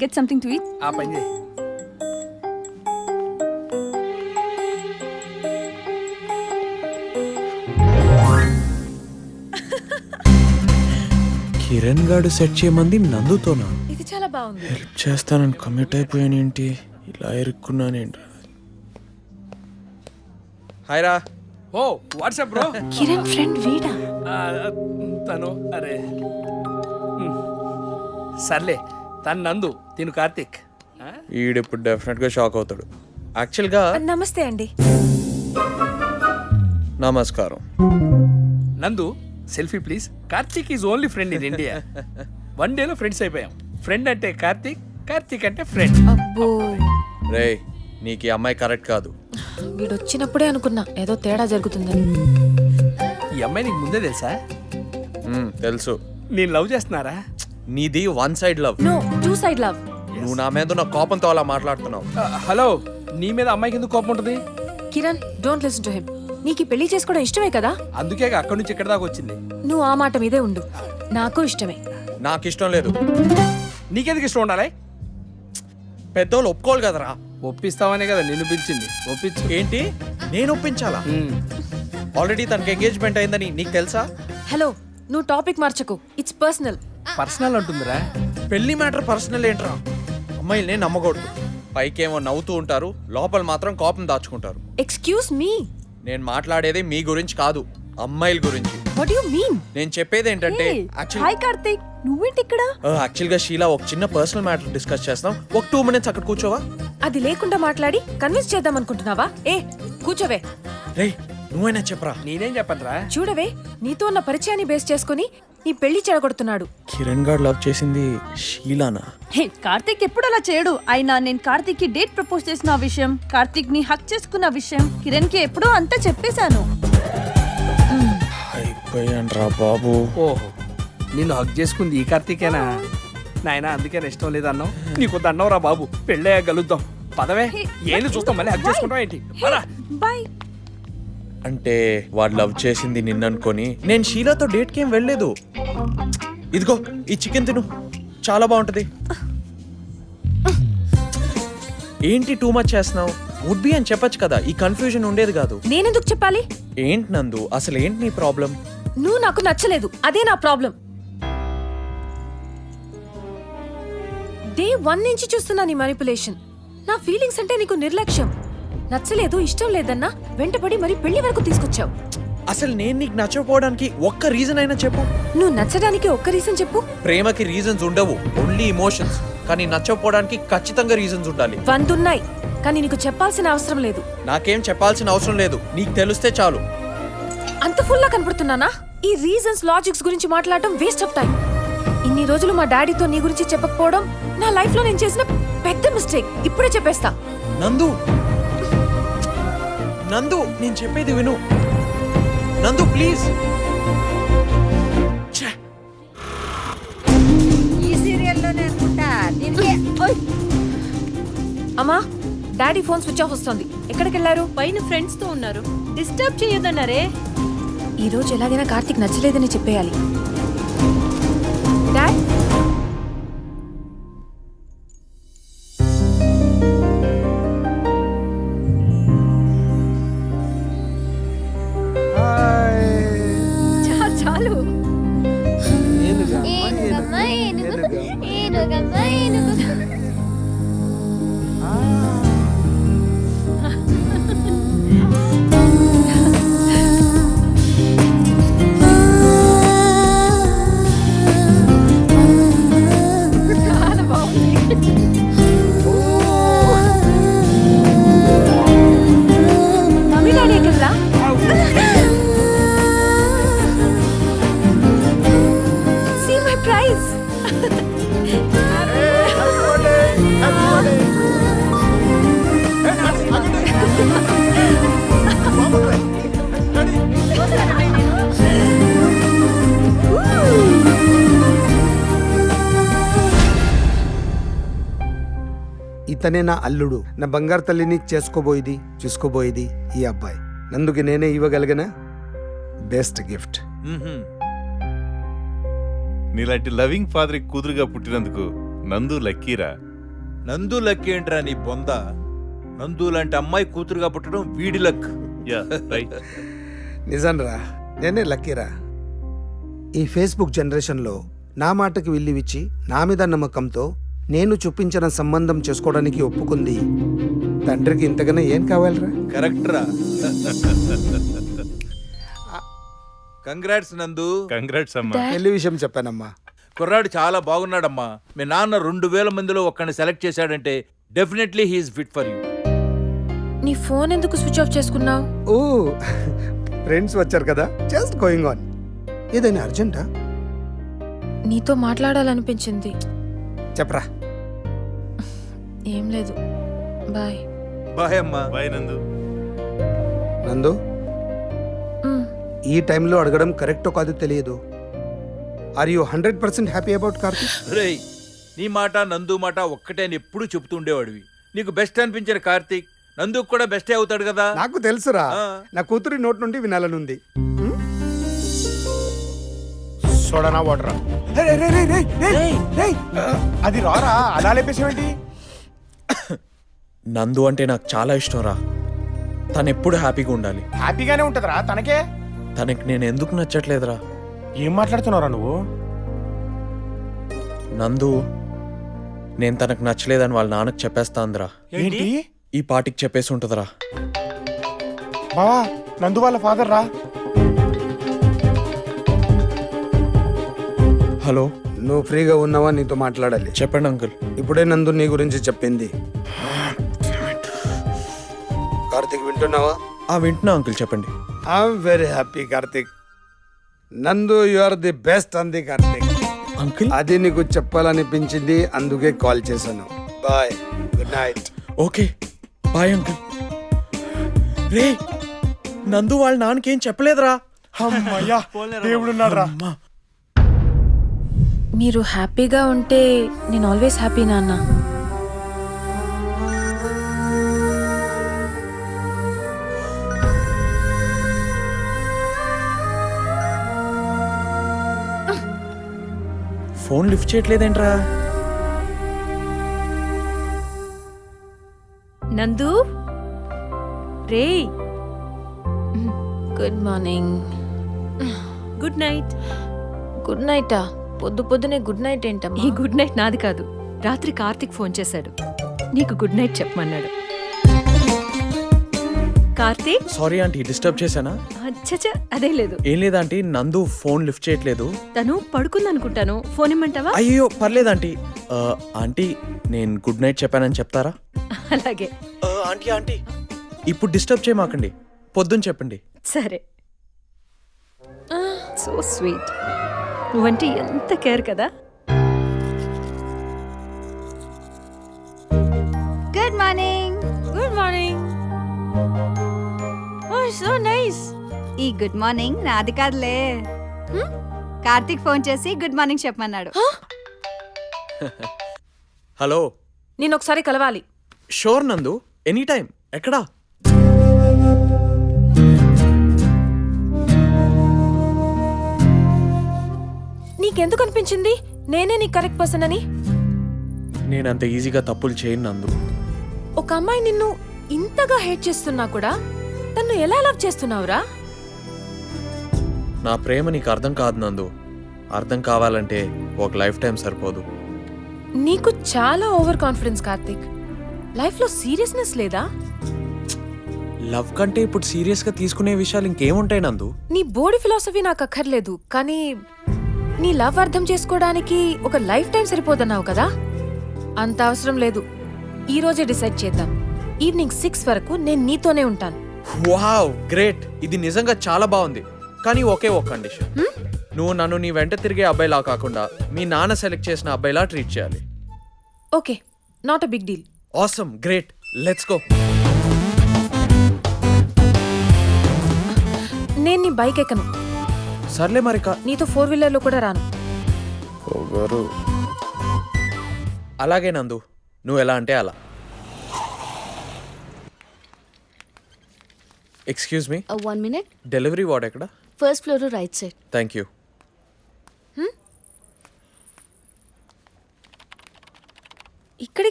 get something to eat? ఆ పని చేయి. కిరణ్ గాడు సెట్ చేయమంది నందుతోనా? ఇది చాలా బాగుంది. హెల్ప్ చేస్తానని కమిట్ అయిపోయానేంటి, ఇలా ఇరుక్కున్నానేంటి? హాయ్ రా. ఓ వాట్సాప్ బ్రో. కిరణ్ ఫ్రెండ్ వీడా? తను అరే సర్లే, తను నందు, తిను కార్తిక్. ఈడిప్పుడు డెఫినెట్గా షాక్ అవుతాడు. యాక్చువల్గా నమస్తే అండి. నమస్కారం. నందు selfie please. Karthik is only friend in India. 1 డేలో ఫ్రెండ్స్ అయిపోయాం. ఫ్రెండ్ అంటే కార్తిక్, కార్తిక్ అంటే ఫ్రెండ్. అబ్బో, రే నీకు ఈ అమ్మాయి కరెక్ట్ కాదు. వీడు వచ్చినప్పుడే అనుకున్నా ఏదో తేడా జరుగుతుందని. ఈ అమ్మాయి నీకు ముందే తెలుసా? తెలుసు. నేను లవ్ చేస్తున్నారా? నీది 1 side love. No, 2 side love. నువ్వు నా మీద ఉన్న కోపంతో అలా మాట్లాడుతున్నావు. హలో, నీ మీద అమ్మాయికి ఎందుకు కోపం ఉంటుంది? Kiran, don't listen to him. నీకు ఈ పెళ్లి చేసుకోవడం ఇష్టమే కదా? అందుకే అక్కడి నుంచి ఇక్కడ దాకా వచ్చింది. నువ్వు ఆ మాట మీదే ఉండు. నాకు ఇష్టమే. నాకు ఇష్టం లేదు. నీకెందుకు ఇష్టం ఉండాలి? పెద్దోళ్ళు ఒప్పుకోవాలి కదరా. ఒప్పిస్తావనే కదా నిన్ను పిలిచింది. ఒప్పించు. ఏంటి నేను ఒప్పించాలా? ఆల్రెడీ తనకి ఎంగేజ్మెంట్ అయిందని నీకు తెలుసా? హలో, నువ్వు టాపిక్ మార్చకు. It's personal. పర్సనల్ అంటుందిరా. పెళ్లి మ్యాటర్ పర్సనల్ ఏంట్రా? అమ్మాయిల్ని నమ్మకూడదు. పైకేమో నవ్వుతూ ఉంటారు, లోపల మాత్రం కోపం దాచుకుంటారు. Excuse me. నేను మాట్లాడేది మీ గురించి కాదు, అమ్మాయిల గురించి. What you mean? నేను చెప్పేది ఏంటంటే హాయ్ కార్తిక్, నువ్వేంటి ఇక్కడ? యాక్చువల్గా షీలా ఒక చిన్న పర్సనల్ మ్యాటర్ డిస్కస్ చేస్తాం. ఒక 2 minutes అక్కడ కూర్చోవా? అది లేకుండా మాట్లాడి కన్విన్స్ చేద్దాం అనుకుంటున్నావా? ఏ కూర్చోవే. రే నువ్వైనా చెప్పరా. నేనేం చెప్పనురా? చూడవే, నీతో ఉన్న పరిచయాన్ని బేస్ చేసుకుని నీ పెళ్లి చెడగొడుతున్నాడు. కిరణ్ గారు లవ్ చేసింది షీలానా? హే, కార్తిక్ ఎప్పుడు అలా చేయడు. అయినా నేను కార్తిక్ కి డేట్ ప్రపోజ్ చేసిన విషయం, కార్తిక్ ని హక్ చేసుకున్న విషయం కిరణ్ కి ఎప్పుడో అంతా చెప్పేశాను. అయిపోయాన్రా బాబు. ఓహో, నిన్ను హక్ చేసుకుంది ఈ కార్తీకేనా? నాయనా అందుకే ఇష్టం లేదన్నావు. నీకు దండవరా బాబు, పెళ్ళే కలుద్దాం. పదవే, ఏళ్ళు చూస్తాం, మళ్ళీ హక్ చేసుకుంటాం ఏంటి? బాయ్. అంటే వాడు లవ్ చేసింది నిన్ననుకొని నేను షీలాతో డేట్కి ఏం వెళ్ళలేదు. ఇదిగో ఈ చికెన్ తిను, చాలా బాగుంటది. ఏంటి టూ మచ్ చేస్తున్నావు? వుడ్ బి అని చెప్పొచ్చు కదా, ఈ కన్ఫ్యూజన్ ఉండేది కాదు. నేనెందుకు చెప్పాలి? ఏంటి నందు, అసలు ఏంటి నీ ప్రాబ్లం? నువ్వు నాకు నచ్చలేదు, అదే నా ప్రాబ్లం. డే 1 నుంచి చూస్తున్నా నీ మానిపులేషన్. నా ఫీలింగ్స్ అంటే నీకు నిర్లక్ష్యం. నచ్చలేదు, ఇష్టం లేదన్నా వెంటపడి మరి పెళ్లి వరకు తీసుకొచ్చావు. అసలు నేను నీకు నచ్చకపోవడానికి ఒక్క రీజన్ అయినా చెప్పు. నువ్వు నచ్చడానికి ఒక్క రీజన్ చెప్పు. ప్రేమకి రీజన్స్ ఉండవు, ఓన్లీ ఇమోషన్స్. కానీ నచ్చకపోవడానికి ఖచ్చితంగా రీజన్స్ ఉండాలి. 100 ఉన్నాయి, కానీ నీకు చెప్పాల్సిన అవసరం లేదు. నాకేం చెప్పాల్సిన అవసరం లేదు, నీకు తెలిస్తే చాలు. అంత ఫుల్లా కనపడుతున్నానా? ఈ రీజన్స్ లాజిక్స్ గురించి మాట్లాడటం వేస్ట్ ఆఫ్ టైం. ఇన్ని రోజులు మా డాడీతో నీ గురించి చెప్పకపోవడం నా లైఫ్ లో నేను చేసిన పెద్ద మిస్టేక్. ఇప్పుడే చెప్పేస్తా. నందు, నందు నేను చెప్పేది విను. నందు ప్లీజ్. ఈ సీరియల్లోనే అనుకుంటా. అమ్మా, డాడీ ఫోన్ స్విచ్ ఆఫ్ వస్తుంది. ఎక్కడికి వెళ్ళారు? పైన ఫ్రెండ్స్ తో ఉన్నారు. డిస్టర్బ్ చేయొద్దన్నారే. ఈ రోజు ఎలాగైనా కార్తిక్ నచ్చలేదని చెప్పేయాలి. డాడ్, చాలు. మమ్మీ డాడీ ఎక్కడా? See my prize. ఇతనే నా అల్లుడు. నా బంగారు తల్లిని చూసుకోబోయేది ఈ అబ్బాయి. నందుకి నేనే ఇవ్వగలిగిన బెస్ట్ గిఫ్ట్. నీలాంటి లవింగ్ ఫాదర్ కూతురుగా పుట్టినందుకు నందు లక్కీరా. నందు లక్ ఏంట్రా నీ బొంద? నందు లాంటి అమ్మాయి కూతురుగా పుట్టడం వీడి లక్. నిజంరా, నేనే లక్కీరా. ఈ ఫేస్బుక్ జనరేషన్లో నా మాటకి విల్లివిచ్చి నా మీద నమ్మకంతో నేను చూపించిన సంబంధం చేసుకోవడానికి ఒప్పుకుంది. తండ్రికి ఇంతకన్నా ఏం కావాలిరా? కరెక్ట్ రా. కంగ్రాట్స్ నందు. కంగ్రాట్స్ అమ్మా. పెళ్లి విషయం చెప్పానమ్మా. కుర్రాడు చాలా బాగున్నాడమ్మా. మీ నాన్న 2000 మందిలో ఒక్కడిని సెలెక్ట్ చేశాడంటే definitely he's fit for you. నీ ఫోన్ ఎందుకు స్విచ్ ఆఫ్ చేసుకున్నావు? ఓ, ఫ్రెండ్స్ వచ్చారు కదా, జస్ట్ గోయింగ్ ఆన్. ఏదైనా అర్జెంటా? నీతో మాట్లాడాలనిపించింది. చెప్పరా. ఏం లేదు, బాయ్. బాయ్ అమ్మా. బాయ్ నందు. నందు, ఈ టైంలో అడగడం కరెక్టో కాదో తెలియదు. Are you 100% happy about Karthik? రేయ్, నీ మాట నందు మాట ఒక్కటే అని ఎప్పుడు చెబుతూ ఉండేవాడివి. నీకు బెస్ట్ అనిపించిన కార్తీక్ నందుకు కూడా బెస్టే అవుతాడు కదా. నాకు తెలుసురా, ఆ. నా కూతురి నోట్ నుండి వినాలనుంది. సోడానా వాటరా? అది రారా, అలా లేపేసేవేంటి? నందు అంటే నాకు చాలా ఇష్టం రా. తను ఎప్పుడు హ్యాపీగా ఉండాలి. హ్యాపీగానే ఉంటదిరా తనకే. తనకి నేను ఎందుకు నచ్చట్లేదురా? ఏం మాట్లాడుతున్నావురా నువ్వు? నందు, నేను తనకు నచ్చలేదని వాళ్ళ నాన్నకు చెప్పేస్తాందిరా. ఏంటి? ఈ పాటికి చెప్పేసి ఉంటుందిరా. బావా, నందు వాళ్ళ ఫాదర్ రా. హలో, నువ్వు ఫ్రీగా ఉన్నావా? నీతో మాట్లాడాలి. చెప్పండి అంకుల్. ఇప్పుడే నందు నీ గురించి చెప్పింది. కార్తీక్ వింటున్నావా? వింటున్నా అంకుల్, చెప్పండి. I'm very happy Karthik. నందు యు ఆర్ ది బెస్ట్ అంది కార్తీక్. అంకుల్, అది నీకు చెప్పాలనిపించింది, అందుకే కాల్ చేశాను. Bye, good night. Okay bye uncle. రే, నందు వాళ్ళ నాన్నకేం చెప్పలేదురా. అమ్మయ్యా, దేవుడున్నాడు రా. అమ్మా. మీరు హ్యాపీగా ఉంటే నేను ఆల్వేస్ హ్యాపీ నాన్న. ఫోన్ లిఫ్ట్ చేయట్లేదేంట్రా? నందు రే, good morning. Good night. Good నైటా? పొద్దు పొద్దునే గుడ్ నైట్ ఏంటమ్మా? ఈ గుడ్ నైట్ నాది కాదు. రాత్రి కార్తిక్ ఫోన్ చేశాడు, నీకు గుడ్ నైట్ చెప్పమన్నాడు. కార్తీక్, సారీ ఆంటీ, డిస్టర్బ్ చేశానా? చచ్చ అదే లేదు. ఏం లేదాంటీ, నందు ఫోన్ లిఫ్ట్ చేయట్లేదు. తను పడుకుందనుకుంటాను. ఫోన్ ఇమ్మంటావా? అయ్యో పర్లేదు ఆంటీ. ఆంటీ, నేను గుడ్ నైట్ చెప్పానని చెప్తారా? అలాగే. ఆంటీ ఆంటీ, ఇప్పుడు డిస్టర్బ్ చేయమాకండి, పొద్దున్న చెప్పండి. సరే. So sweet. నువ్వంటే ఎంత కేర్ కదా. Good morning. Good morning. Oh so nice. ఈ గుడ్ మార్నింగ్ నాది కాదులే. కార్తీక్ ఫోన్ చేసి గుడ్ మార్నింగ్ చెప్పమన్నాడు. హలో. నేను ఒకసారి కలవాలి. షోర్ నందు, ఎనీ టైం. ఎక్కడా? నీకెందుకు అనిపించింది నేనే నీ కరెక్ట్ పర్సన్ అని? నేనంత ఈజీగా తప్పులు చేయను నందు. ఒక అమ్మాయి నిన్ను ఇంతగా హేట్ చేస్తున్నా కూడా తన్ను ఎలా లవ్ చేస్తున్నావురా? నా ప్రేమ నీకు అర్థం కాదు నందు. అర్థం కావాలంటే ఒక లైఫ్ టైం సరిపోదు. నీకు చాలా ఓవర్ కాన్ఫిడెన్స్ కార్తిక్. లైఫ్లో సీరియస్నెస్ లేదా? లవ్ కంటే ఇప్పుడు సీరియస్గా తీసుకునే విషయాలు ఇంకేముంటాయి నందు? నీ బోర్డు ఫిలాసఫీ నాకు అక్కర్లేదు, కానీ నీ లవ్ అర్థం చేసుకోవడానికి ఒక లైఫ్ టైం సరిపోదన్నావు కదా. అంత అవసరం లేదు. ఈ రోజే డిసైడ్ చేద్దాం. ఈవినింగ్ 6 వరకు నేను నీతోనే ఉంటాను. Wow, great. ఇది నిజంగా చాలా బాగుంది. కానీ ఒకే ఒక కండిషన్. నువ్వు నన్ను నీ వెంట తిరిగే అబ్బాయిలా కాకుండా మీ నాన్న సెలెక్ట్ చేసిన అబ్బాయిలా ట్రీట్ చేయాలి. Okay, not a big deal. Awesome, great, let's go. నేను నీ బైక్ ఎక్కను. సర్లే మరిక. నీతో 4 వీలర్లో కూడా రాను. అలాగే నందు, నువ్వు ఎలా అంటే అలా. Excuse me, 1 minute. Delivery ward ఎక్కడ? First floor to right side. Thank you. ఇక్కడికి